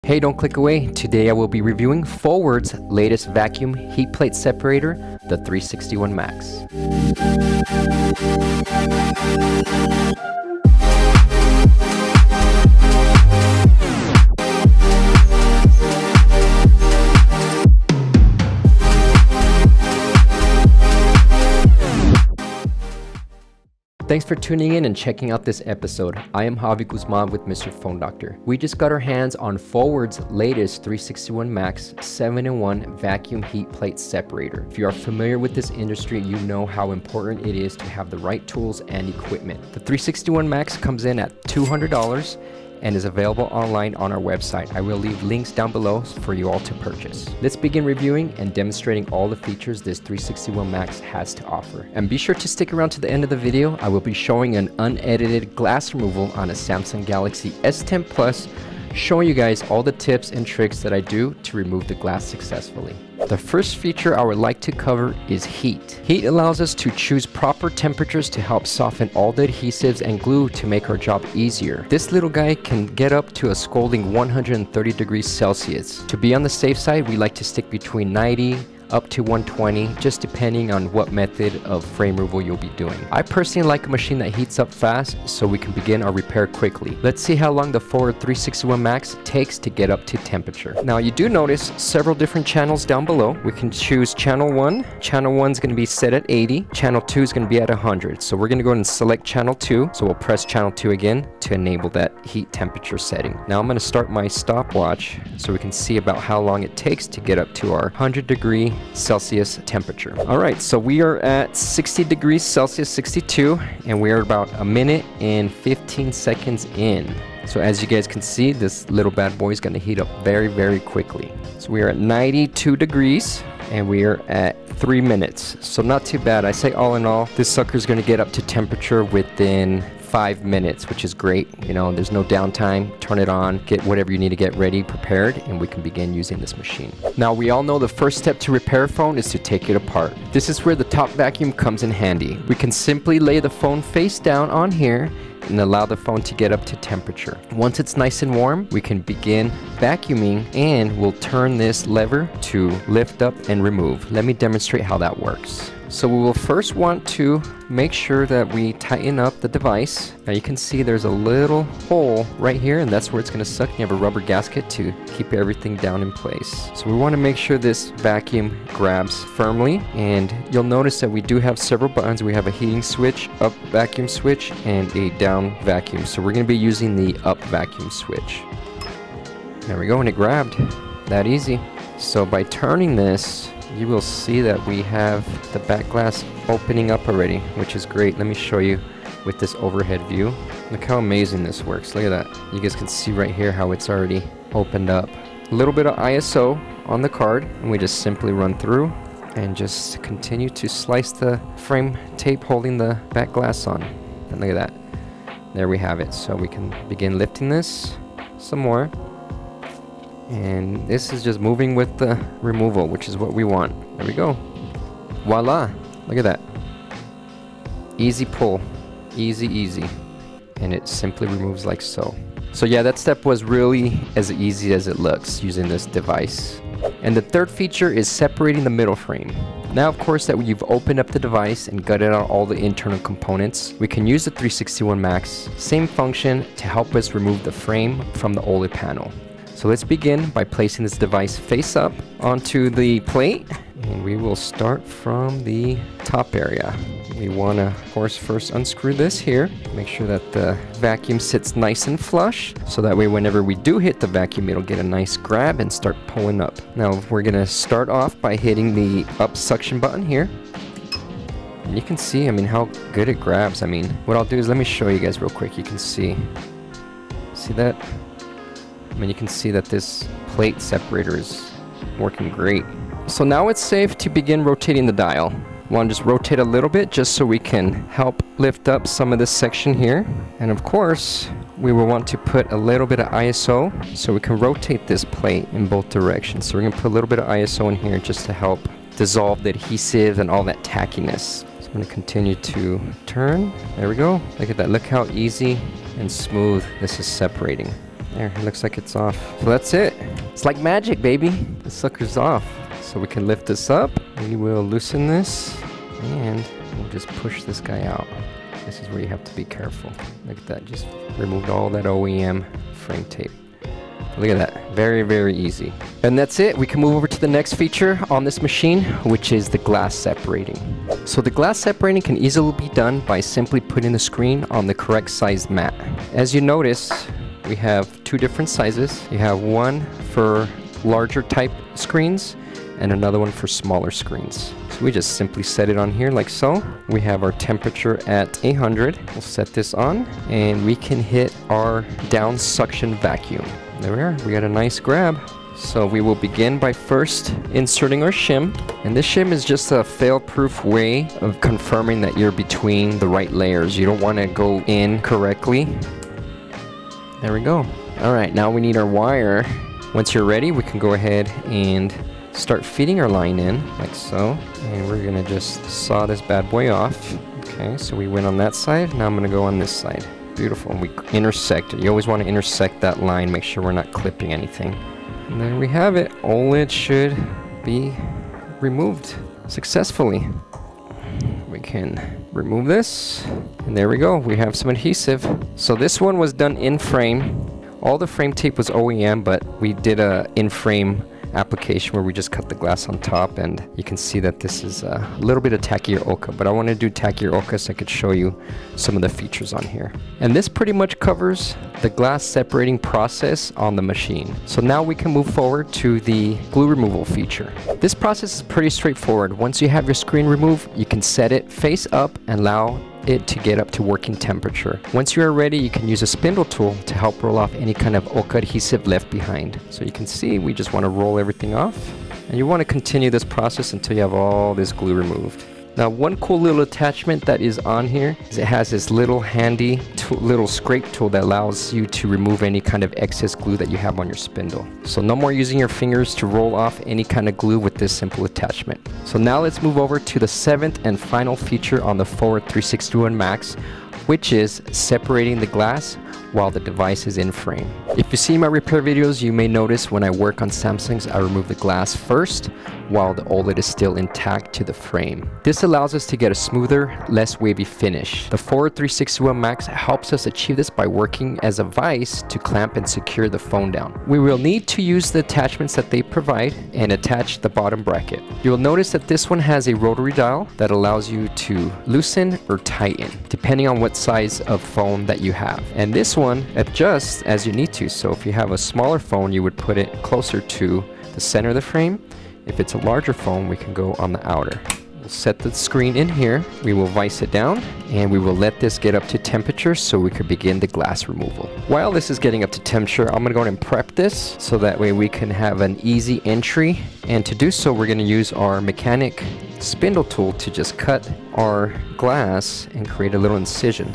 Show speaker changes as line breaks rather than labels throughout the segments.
Hey, don't click away. Today I will be reviewing Forward's latest vacuum heat plate separator, the 361 Max. Thanks for tuning in and checking out this episode. I am Javi Guzman with Mr. Phone Doctor. We just got our hands on Forward's latest 361 Max 7-in-1 vacuum heat plate separator. If you are familiar with this industry, you know how important it is to have the right tools and equipment. The 361 Max comes in at $200 and is available online on our website. I will leave links down below for you all to purchase. Let's begin reviewing and demonstrating all the features this 361 Max has to offer. And be sure to stick around to the end of the video. I will be showing an unedited glass removal on a Samsung Galaxy S10 Plus, showing you guys all the tips and tricks that I do to remove the glass successfully. The first feature I would like to cover is heat. Heat allows us to choose proper temperatures to help soften all the adhesives and glue to make our job easier. This little guy can get up to a scalding 130 degrees Celsius. To be on the safe side, we like to stick between 90 up to 120, just depending on what method of frame removal you'll be doing. I personally like a machine that heats up fast so we can begin our repair quickly. Let's see how long the Forward 361 Max takes to get up to temperature. Now you do notice several different channels down below. We can choose channel 1. Channel 1 is going to be set at 80. Channel 2 is going to be at 100. So we're going to go ahead and select channel 2. So we'll press channel 2 again to enable that heat temperature setting. Now I'm going to start my stopwatch so we can see about how long it takes to get up to our 100 degree Celsius temperature. All right, so we are at 60 degrees Celsius, 62, and we are about a minute and 15 seconds in. So as you guys can see, this little bad boy is going to heat up very, very quickly. So we are at 92 degrees and we are at 3 minutes. So not too bad. I say all in all, this sucker is going to get up to temperature within 5 minutes, which is great. You know, there's no downtime. Turn it on, get whatever you need to get ready, prepared, and we can begin using this machine. Now, we all know the first step to repair a phone is to take it apart. This is where the top vacuum comes in handy. We can simply lay the phone face down on here and allow the phone to get up to temperature. Once it's nice and warm, we can begin vacuuming and we'll turn this lever to lift up and remove. Let me demonstrate how that works. So we will first want to make sure that we tighten up the device. Now you can see there's a little hole right here, and that's where it's going to suck. You have a rubber gasket to keep everything down in place. So we want to make sure this vacuum grabs firmly, and you'll notice that we do have several buttons. We have a heating switch, up vacuum switch, and a down vacuum. So we're going to be using the up vacuum switch. There we go, and it grabbed. That easy. So by turning this, you will see that we have the back glass opening up already, which is great. Let me show you with this overhead view. Look how amazing this works. Look at that. You guys can see right here how it's already opened up. A little bit of ISO on the card, and we just simply run through and just continue to slice the frame tape holding the back glass on. And look at that. There we have it. So we can begin lifting this some more. And this is just moving with the removal, which is what we want. There we go. Voila. Look at that. Easy pull. Easy, easy. And it simply removes like so. So yeah, that step was really as easy as it looks using this device. And the third feature is separating the middle frame. Now, of course, that you've opened up the device and gutted out all the internal components, we can use the 361 Max, same function, to help us remove the frame from the OLED panel. So let's begin by placing this device face up onto the plate, and we will start from the top area. We want to, of course, first unscrew this here, make sure that the vacuum sits nice and flush, so that way whenever we do hit the vacuum, it'll get a nice grab and start pulling up. Now we're going to start off by hitting the up suction button here. And you can see, I mean, how good it grabs. I mean, what I'll do is let me show you guys real quick. You can see that? I mean, you can see that this plate separator is working great. So now it's safe to begin rotating the dial. Want to just rotate a little bit just so we can help lift up some of this section here. And of course, we will want to put a little bit of ISO so we can rotate this plate in both directions. So we're going to put a little bit of ISO in here just to help dissolve the adhesive and all that tackiness. So I'm going to continue to turn. There we go. Look at that. Look how easy and smooth this is separating. There, it looks like it's off. So that's it. It's like magic, baby. The sucker's off. So we can lift this up. We will loosen this. And we'll just push this guy out. This is where you have to be careful. Look at that. Just removed all that OEM frame tape. Look at that. Very, very easy. And that's it. We can move over to the next feature on this machine, which is the glass separating. So the glass separating can easily be done by simply putting the screen on the correct sized mat. As you notice, we have two different sizes. You have one for larger type screens and another one for smaller screens. So we just simply set it on here like so. We have our temperature at 800. We'll set this on and we can hit our down suction vacuum. There we are. We got a nice grab. So we will begin by first inserting our shim. And this shim is just a fail-proof way of confirming that you're between the right layers. You don't want to go in correctly. There we go. All right, now we need our wire. Once you're ready, we can go ahead and start feeding our line in like so. And we're gonna just saw this bad boy off. Okay, so we went on that side. Now I'm gonna go on this side. Beautiful. And we intersect it. You always want to intersect that line. Make sure we're not clipping anything. And there we have it. OLED should be removed successfully. We can remove this. And there we go. We have some adhesive. So this one was done in frame. All the frame tape was OEM, but we did a in-frame application where we just cut the glass on top, and you can see that this is a little bit of tackier oka, but I want to do tackier oka so I could show you some of the features on here. And this pretty much covers the glass separating process on the machine. So now we can move forward to the glue removal feature. This process is pretty straightforward. Once you have your screen removed, you can set it face up and allow it to get up to working temperature. Once you are ready, you can use a spindle tool to help roll off any kind of oka adhesive left behind. So you can see we just want to roll everything off, and you want to continue this process until you have all this glue removed. Now, one cool little attachment that is on here is it has this little handy little scrape tool that allows you to remove any kind of excess glue that you have on your spindle. So no more using your fingers to roll off any kind of glue with this simple attachment. So now let's move over to the 7th and final feature on the Forward 361 Max, which is separating the glass while the device is in frame. If you see my repair videos, you may notice when I work on Samsungs, I remove the glass first while the OLED is still intact to the frame. This allows us to get a smoother, less wavy finish. The Forward 361 Max helps us achieve this by working as a vise to clamp and secure the phone down. We will need to use the attachments that they provide and attach the bottom bracket. You will notice that this one has a rotary dial that allows you to loosen or tighten depending on what size of phone that you have. And this one adjusts as you need to. So if you have a smaller phone, you would put it closer to the center of the frame. If it's a larger phone, we can go on the outer. We'll set the screen in here. We will vise it down, and we will let this get up to temperature so we can begin the glass removal. While this is getting up to temperature, I'm gonna go ahead and prep this so that way we can have an easy entry. And to do so, we're gonna use our mechanic spindle tool to just cut our glass and create a little incision.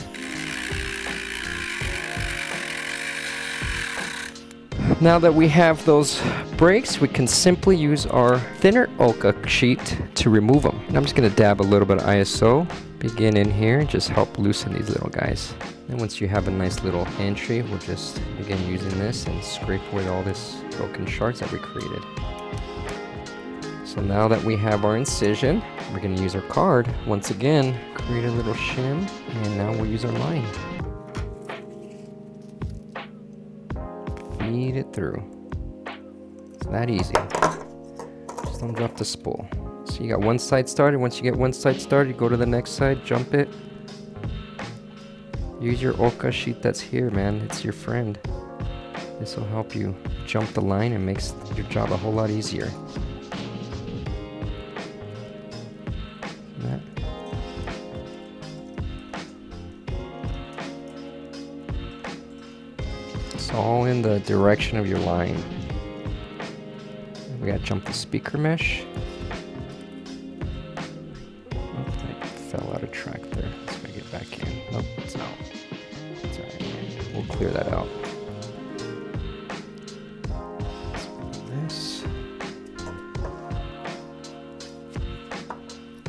Now that we have those breaks, we can simply use our thinner oka sheet to remove them. And I'm just going to dab a little bit of ISO, begin in here, and just help loosen these little guys. And once you have a nice little entry, we'll just begin using this and scrape away all this broken shards that we created. So now that we have our incision, we're going to use our card. Once again, create a little shim, and now we'll use our line. Feed it through. It's that easy. Just don't drop the spool. So you got one side started. Once you get one side started, go to the next side, jump it. Use your oka sheet that's here, man. It's your friend. This will help you jump the line and makes your job a whole lot easier. That. It's all in the direction of your line. We gotta jump the speaker mesh. Oh, I fell out of track there. Let's make it back in. Nope, it's out. It's alright. We'll clear that out. This.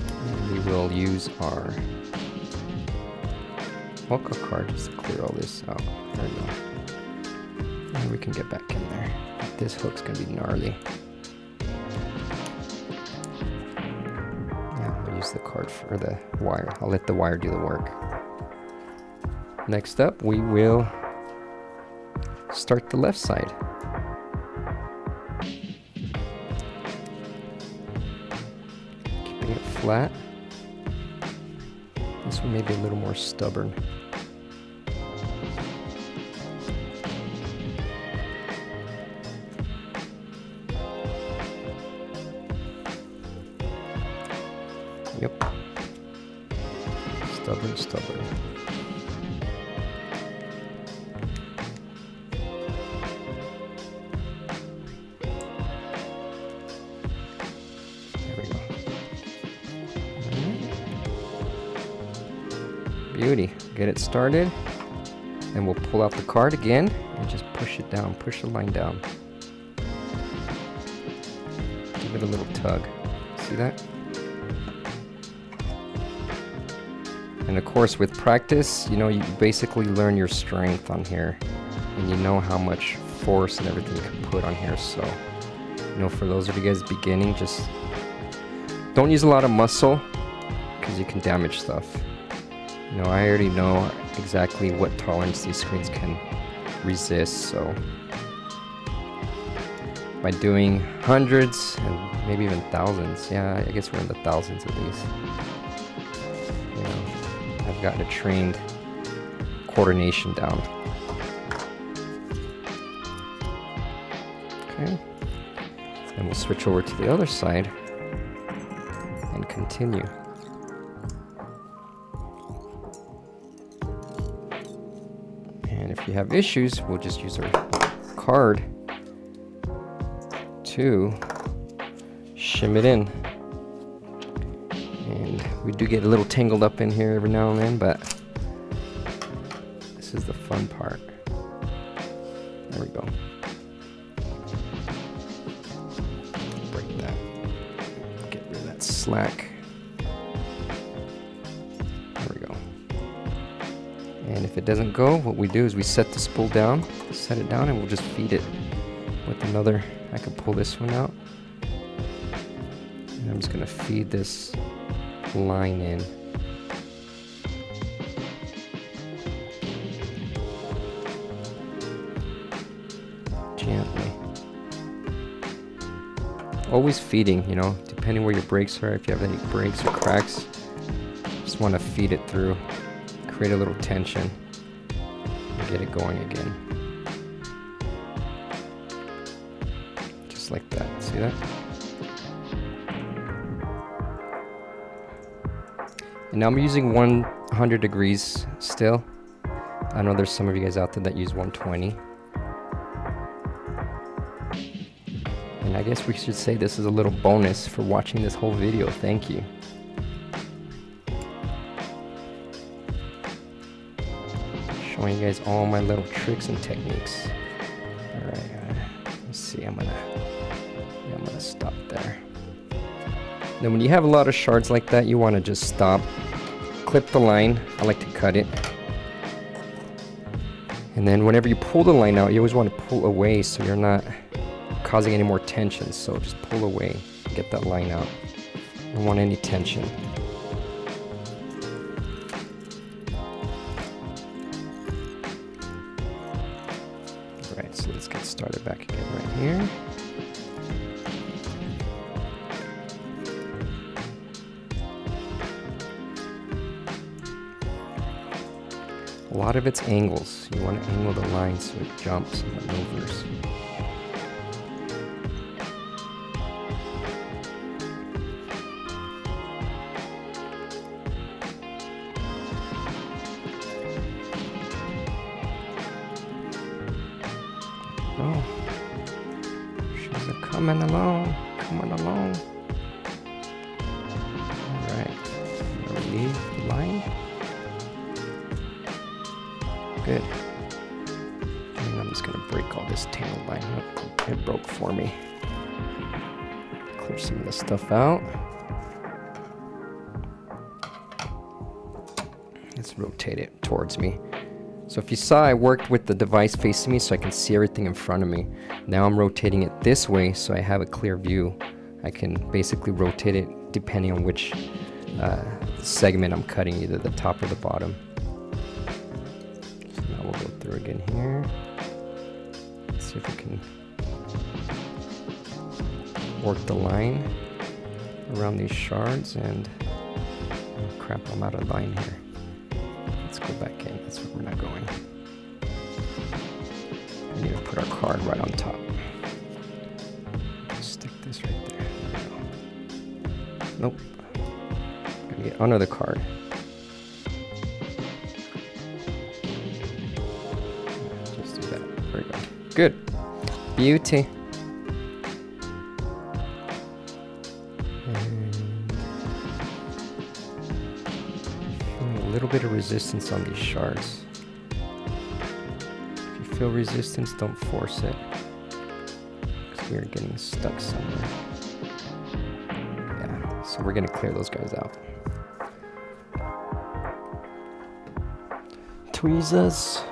And we will use our Oka card just to clear all this out. There we go. And we can get back in there. This hook's gonna be gnarly. Yeah, I'll use the card for the wire. I'll let the wire do the work. Next up, we will start the left side. Keeping it flat. This one may be a little more stubborn. Yep. Stubborn. There we go. Beauty. Get it started. And we'll pull out the card again and just push it down. Push the line down. Give it a little tug. See that? And of course, with practice, you know, you basically learn your strength on here, and you know how much force and everything you can put on here. So, you know, for those of you guys beginning, just don't use a lot of muscle because you can damage stuff. You know, I already know exactly what tolerance these screens can resist. So, by doing hundreds and maybe even thousands, yeah, I guess we're in the thousands of these. You know, I've gotten a trained coordination down. Okay, and we'll switch over to the other side and continue. And if you have issues, we'll just use our card to shim it in. And we do get a little tangled up in here every now and then, but this is the fun part. There we go. Break that. Get rid of that slack. There we go. And if it doesn't go, what we do is we set the spool down, set it down, and we'll just feed it with another. I can pull this one out. And I'm just gonna feed this line in. Gently. Always feeding, you know, depending where your brakes are. If you have any breaks or cracks, just want to feed it through, create a little tension, and get it going again. Just like that. See that? And now I'm using 100 degrees still. I know there's some of you guys out there that use 120. And I guess we should say this is a little bonus for watching this whole video. Thank you. Showing you guys all my little tricks and techniques. All right, let's see. I'm gonna stop there. Then when you have a lot of shards like that, you want to just stop, clip the line. I like to cut it. And then whenever you pull the line out, you always want to pull away so you're not causing any more tension. So just pull away, get that line out. You don't want any tension. All right, so let's get started back again right here. A lot of it's angles. You want to angle the line so it jumps and maneuvers. Oh, she's coming along, coming along. All right, relieve the line. Good. And I'm just gonna break all this tangled line up. It broke for me. Clear some of this stuff out. Let's rotate it towards me. So if you saw, I worked with the device facing me so I can see everything in front of me. Now I'm rotating it this way so I have a clear view. I can basically rotate it depending on which segment I'm cutting, either the top or the bottom. So now we'll go through again here. Let's see if we can work the line around these shards, and oh crap, I'm out of line here. Let's go back in. That's where we're not going. We need to put our card right on top. Stick this right there. There we go. Nope. Gotta get under the card. Just do that. There we go. Good. Beauty. A little bit of resistance on these shards. If you feel resistance, don't force it, because we're getting stuck somewhere. Yeah, so we're gonna clear those guys out. Tweezers.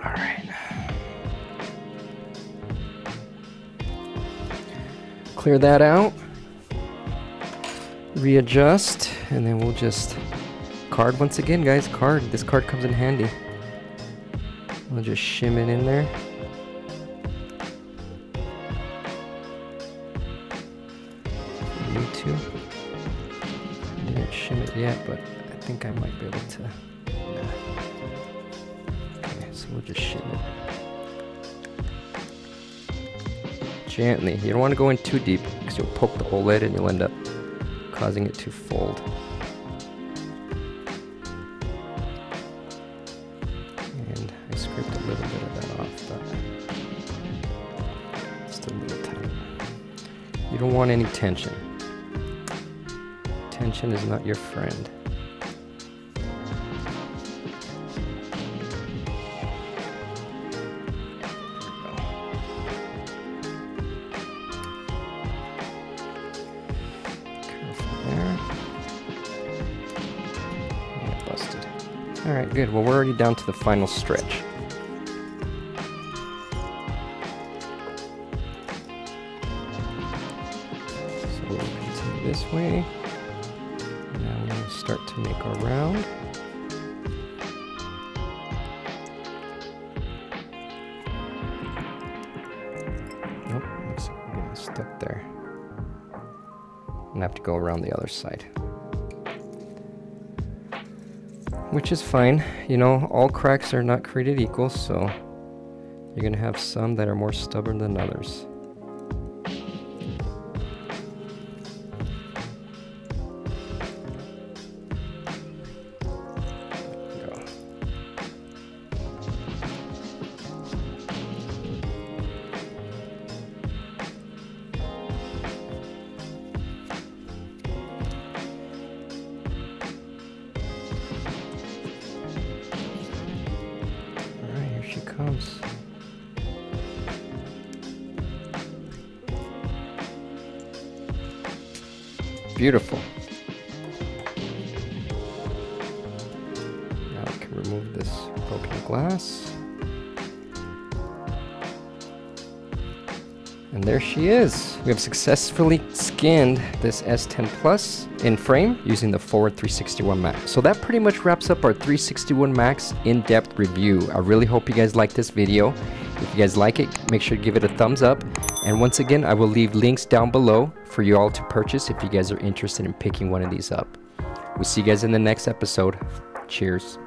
All right. Clear that out. Readjust, and then we'll just card once again, guys. Card. This card comes in handy. We'll just shim it in there. Need to. Didn't shim it yet, but I think I might be able to. Yeah. Okay, so we'll just shim it gently. You don't want to go in too deep because you'll poke the OLED and you'll end up causing it to fold. And I scraped a little bit of that off, but just a little tiny. You don't want any tension. Tension is not your friend. Alright, good. Well, we're already down to the final stretch. So we'll continue this way. Now we'll start to make our round. Nope, looks like we're getting stuck there. I'm gonna have to go around the other side. Which is fine. You know, all cracks are not created equal, so you're gonna have some that are more stubborn than others. Comes. Beautiful. Now we can remove this broken glass. And there she is. We have successfully skinned this S10 Plus in frame using the forward 361 Max. So that pretty much wraps up our 361 Max in-depth review. I really hope you guys like this video. If you guys like it, make sure to give it a thumbs up. And once again, I will leave links down below for you all to purchase if you guys are interested in picking one of these up. We'll see you guys in the next episode. Cheers.